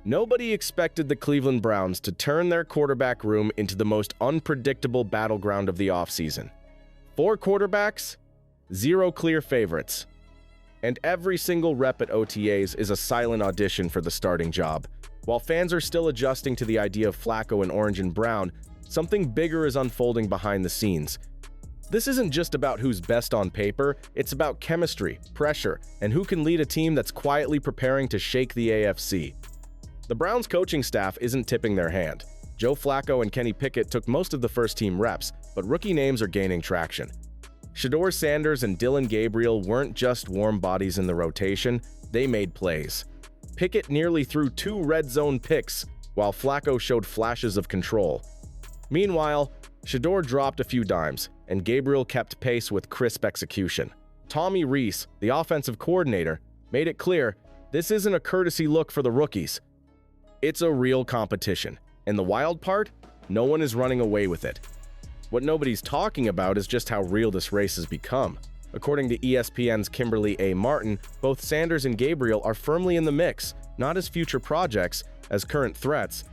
Nobody expected the Cleveland Browns to turn their quarterback room into the most unpredictable battleground of the offseason. 4 quarterbacks, 0 clear favorites. And every single rep at OTAs is a silent audition for the starting job. While fans are still adjusting to the idea of Flacco in orange and brown, something bigger is unfolding behind the scenes. This isn't just about who's best on paper, it's about chemistry, pressure, and who can lead a team that's quietly preparing to shake the AFC. The Browns coaching staff isn't tipping their hand. Joe Flacco and Kenny Pickett took most of the first-team reps, but rookie names are gaining traction. Shador Sanders and Dillon Gabriel weren't just warm bodies in the rotation, they made plays. Pickett nearly threw 2 red zone picks, while Flacco showed flashes of control. Meanwhile, Shador dropped a few dimes, and Gabriel kept pace with crisp execution. Tommy Rees, the offensive coordinator, made it clear this isn't a courtesy look for the rookies. It's a real competition, and the wild part? No one is running away with it. What nobody's talking about is just how real this race has become. According to ESPN's Kimberly A. Martin, both Sanders and Gabriel are firmly in the mix, not as future projects, as current threats.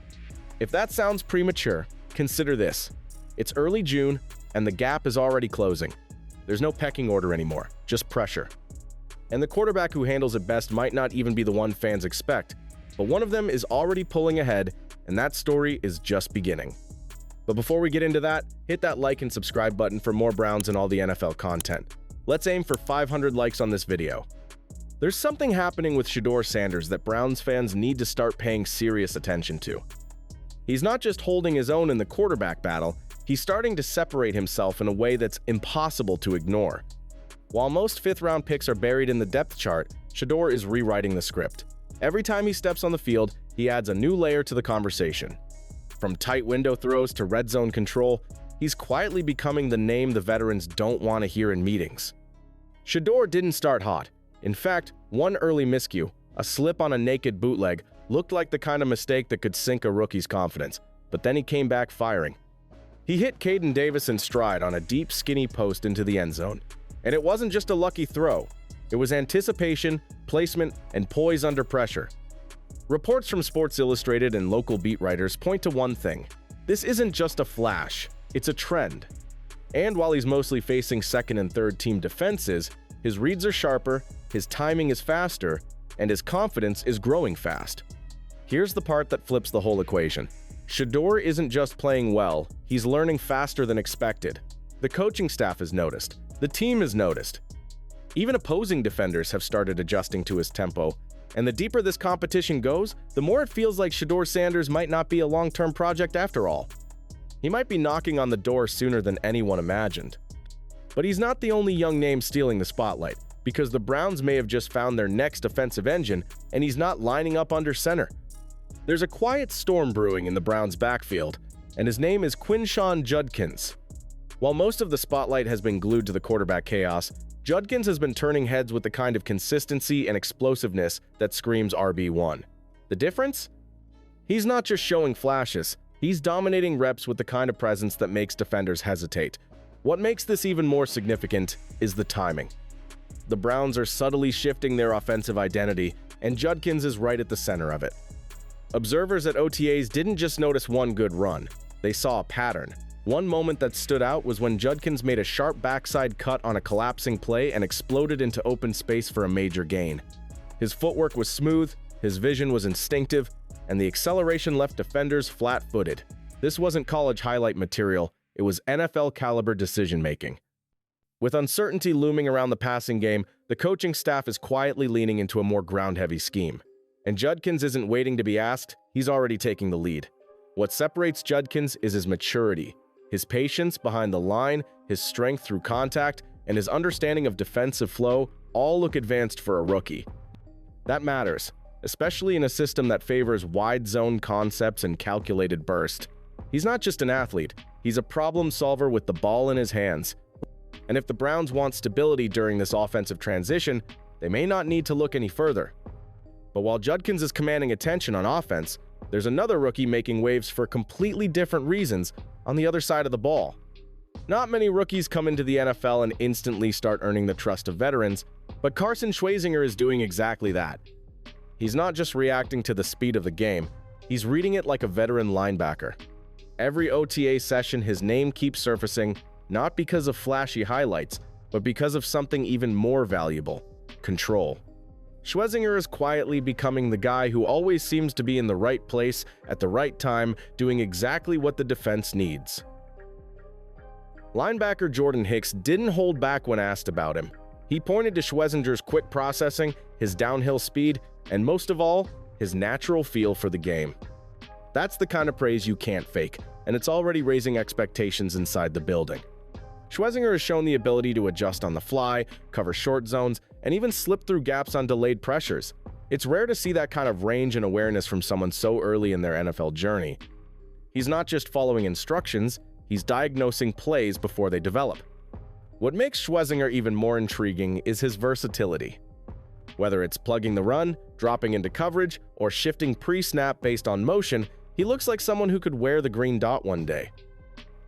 If that sounds premature, consider this. It's early June, and the gap is already closing. There's no pecking order anymore, just pressure. And the quarterback who handles it best might not even be the one fans expect, but one of them is already pulling ahead, and that story is just beginning. But before we get into that, hit that like and subscribe button for more Browns and all the NFL content. Let's aim for 500 likes on this video. There's something happening with Shador Sanders that Browns fans need to start paying serious attention to. He's not just holding his own in the quarterback battle, he's starting to separate himself in a way that's impossible to ignore. While most 5th-round picks are buried in the depth chart, Shador is rewriting the script. Every time he steps on the field, he adds a new layer to the conversation. From tight window throws to red zone control, he's quietly becoming the name the veterans don't want to hear in meetings. Shador didn't start hot. In fact, one early miscue, a slip on a naked bootleg, looked like the kind of mistake that could sink a rookie's confidence, but then he came back firing. He hit Caden Davis in stride on a deep, skinny post into the end zone. And it wasn't just a lucky throw. It was anticipation, placement, and poise under pressure. Reports from Sports Illustrated and local beat writers point to one thing. This isn't just a flash, it's a trend. And while he's mostly facing second and third team defenses, his reads are sharper, his timing is faster, and his confidence is growing fast. Here's the part that flips the whole equation. Shador isn't just playing well, he's learning faster than expected. The coaching staff has noticed. The team has noticed. Even opposing defenders have started adjusting to his tempo, and the deeper this competition goes, the more it feels like Shador Sanders might not be a long-term project after all. He might be knocking on the door sooner than anyone imagined. But he's not the only young name stealing the spotlight, because the Browns may have just found their next offensive engine, and he's not lining up under center. There's a quiet storm brewing in the Browns' backfield, and his name is Quinshon Judkins. While most of the spotlight has been glued to the quarterback chaos, Judkins has been turning heads with the kind of consistency and explosiveness that screams RB1. The difference? He's not just showing flashes, he's dominating reps with the kind of presence that makes defenders hesitate. What makes this even more significant is the timing. The Browns are subtly shifting their offensive identity, and Judkins is right at the center of it. Observers at OTAs didn't just notice one good run, they saw a pattern. One moment that stood out was when Judkins made a sharp backside cut on a collapsing play and exploded into open space for a major gain. His footwork was smooth, his vision was instinctive, and the acceleration left defenders flat-footed. This wasn't college highlight material, it was NFL-caliber decision-making. With uncertainty looming around the passing game, the coaching staff is quietly leaning into a more ground-heavy scheme. And Judkins isn't waiting to be asked, he's already taking the lead. What separates Judkins is his maturity. His patience behind the line, his strength through contact, and his understanding of defensive flow all look advanced for a rookie. That matters, especially in a system that favors wide zone concepts and calculated burst. He's not just an athlete, he's a problem solver with the ball in his hands. And if the Browns want stability during this offensive transition, they may not need to look any further. But while Judkins is commanding attention on offense, there's another rookie making waves for completely different reasons on the other side of the ball. Not many rookies come into the NFL and instantly start earning the trust of veterans, but Schwezinger is doing exactly that. He's not just reacting to the speed of the game, he's reading it like a veteran linebacker. Every OTA session, his name keeps surfacing, not because of flashy highlights, but because of something even more valuable: control. Schwezinger is quietly becoming the guy who always seems to be in the right place at the right time, doing exactly what the defense needs. Linebacker Jordan Hicks didn't hold back when asked about him. He pointed to Schwezinger's quick processing, his downhill speed, and most of all, his natural feel for the game. That's the kind of praise you can't fake, and it's already raising expectations inside the building. Schwezinger has shown the ability to adjust on the fly, cover short zones, and even slip through gaps on delayed pressures. It's rare to see that kind of range and awareness from someone so early in their NFL journey. He's not just following instructions, he's diagnosing plays before they develop. What makes Schwezinger even more intriguing is his versatility. Whether it's plugging the run, dropping into coverage, or shifting pre-snap based on motion, he looks like someone who could wear the green dot one day.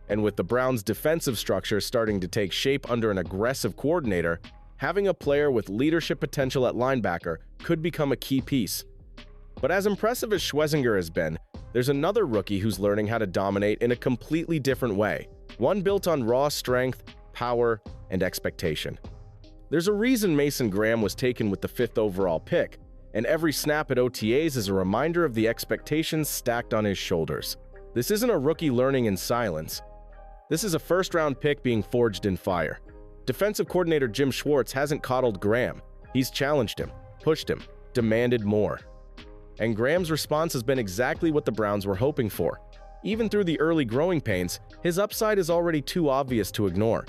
And with the Browns' defensive structure starting to take shape under an aggressive coordinator, having a player with leadership potential at linebacker could become a key piece. But as impressive as Schwezinger has been, there's another rookie who's learning how to dominate in a completely different way, one built on raw strength, power, and expectation. There's a reason Mason Graham was taken with the 5th overall pick, and every snap at OTAs is a reminder of the expectations stacked on his shoulders. This isn't a rookie learning in silence. This is a first-round pick being forged in fire. Defensive coordinator Jim Schwartz hasn't coddled Graham. He's challenged him, pushed him, demanded more. And Graham's response has been exactly what the Browns were hoping for. Even through the early growing pains, his upside is already too obvious to ignore.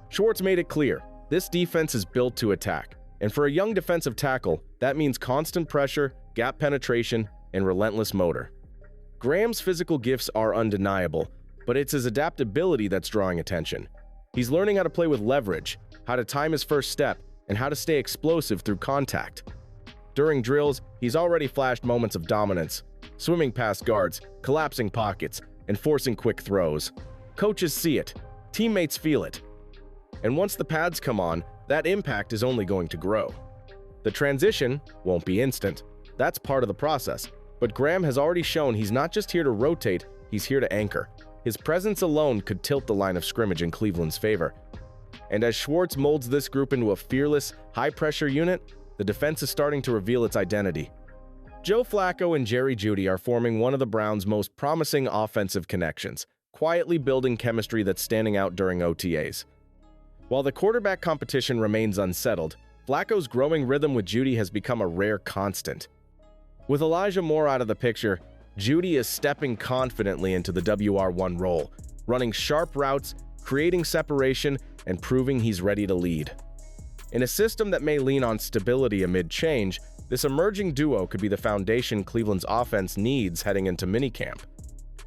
Schwartz made it clear, this defense is built to attack. And for a young defensive tackle, that means constant pressure, gap penetration, and relentless motor. Graham's physical gifts are undeniable, but it's his adaptability that's drawing attention. He's learning how to play with leverage, how to time his first step, and how to stay explosive through contact. During drills, he's already flashed moments of dominance, swimming past guards, collapsing pockets, and forcing quick throws. Coaches see it, teammates feel it. And once the pads come on, that impact is only going to grow. The transition won't be instant. That's part of the process. But Graham has already shown he's not just here to rotate, he's here to anchor. His presence alone could tilt the line of scrimmage in Cleveland's favor. And as Schwartz molds this group into a fearless, high-pressure unit, the defense is starting to reveal its identity. Joe Flacco and Jerry Jeudy are forming one of the Browns' most promising offensive connections, quietly building chemistry that's standing out during OTAs. While the quarterback competition remains unsettled, Flacco's growing rhythm with Jeudy has become a rare constant. With Elijah Moore out of the picture, Jeudy is stepping confidently into the WR1 role, running sharp routes, creating separation, and proving he's ready to lead. In a system that may lean on stability amid change, this emerging duo could be the foundation Cleveland's offense needs heading into minicamp.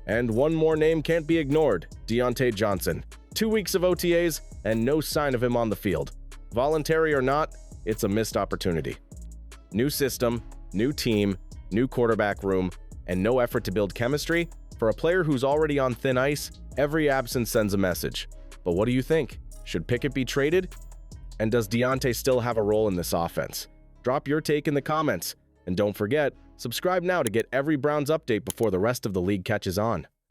And one more name can't be ignored: Diontae Johnson. 2 weeks of OTAs, and no sign of him on the field. Voluntary or not, it's a missed opportunity. New system, new team, new quarterback room, and no effort to build chemistry? For a player who's already on thin ice, every absence sends a message. But what do you think? Should Pickett be traded? And does Diontae still have a role in this offense? Drop your take in the comments. And don't forget, subscribe now to get every Browns update before the rest of the league catches on.